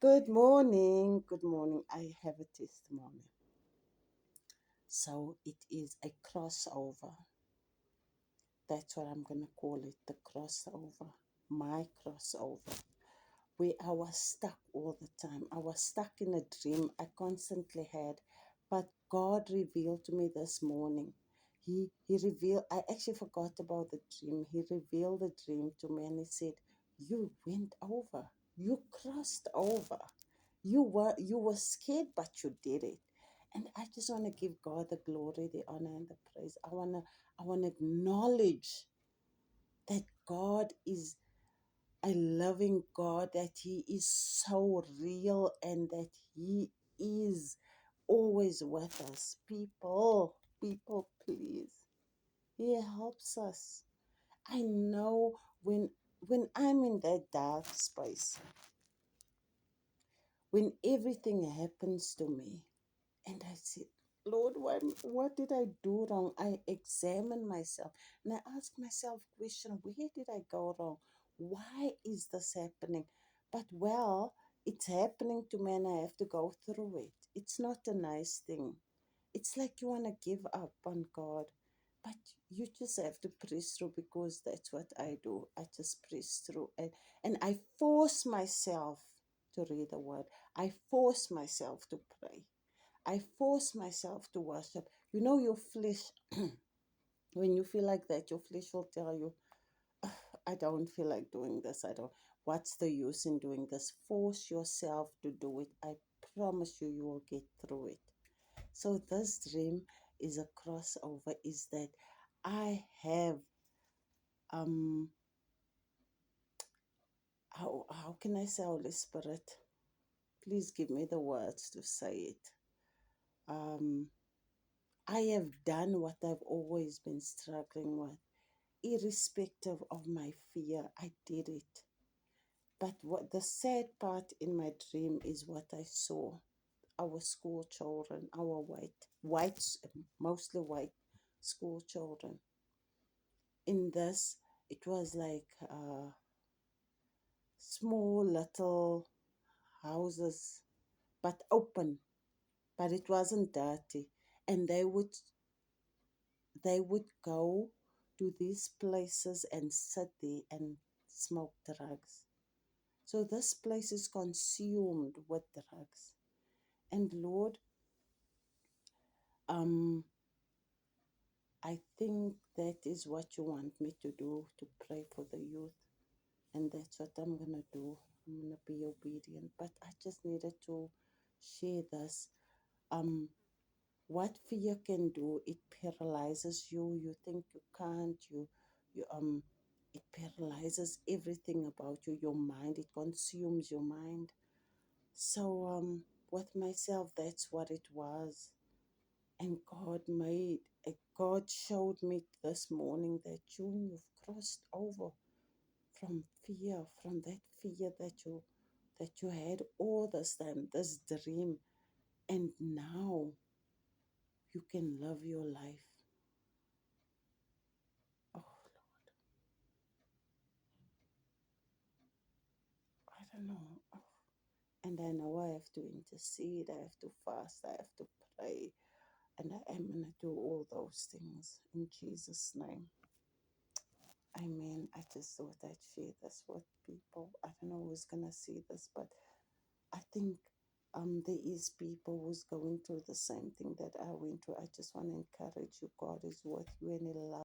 Good morning. Good morning. I have a testimony. So it is a crossover. That's what I'm going to call it, the crossover. My crossover. Where I was stuck all the time. I was stuck in a dream I constantly had. But God revealed to me this morning. He revealed, I actually forgot about the dream. He revealed the dream to me and he said, "You went over. You crossed over. You were scared, but you did it." And I just want to give God the glory, the honor, and the praise. I wanna acknowledge that God is a loving God, that He is so real, and that He is always with us. People, please. He helps us. I know when I'm in that dark space, when everything happens to me, and I said, "Lord, what did I do wrong?" I examine myself and I ask myself question, where did I go wrong? Why is this happening? But well, it's happening to me and I have to go through it. It's not a nice thing. It's like you want to give up on God. But you just have to press through, because that's what I do. I just press through, and I force myself to read the word. I force myself to pray. I force myself to worship. You know, your flesh, when you feel like that, your flesh will tell you, "I don't feel like doing this. I don't. What's the use in doing this?" Force yourself to do it. I promise you, you will get through it. So this dream is a crossover. Is that I have um how can I say, Holy Spirit? Please give me the words to say it. Um, I have done what I've always been struggling with, irrespective of my fear. I did it. But what the sad part in my dream is what I saw. Our school children, our whites, mostly white school children. In this, it was like small little houses, but open, but it wasn't dirty. And they would go to these places and sit there and smoke drugs. So this place is consumed with drugs. And Lord, um, I think that is what you want me to do, to pray for the youth. And that's what I'm going to do. I'm going to be obedient. But I just needed to share this. Um, what fear can do, it paralyzes you. You think you can't. It paralyzes everything about you. Your mind, it consumes your mind. So with myself, that's what it was. And God showed me this morning that you've crossed over from fear, from that fear that you had all this time, this dream, and now you can live your life. Oh, I don't know. Oh, and I know I have to intercede, I have to fast, I have to pray, and I am going to do all those things in Jesus' name. Amen. I just thought I'd share this with people. I don't know who's going to see this, but I think there is people who's going through the same thing that I went through. I just want to encourage you. God is with you and He loves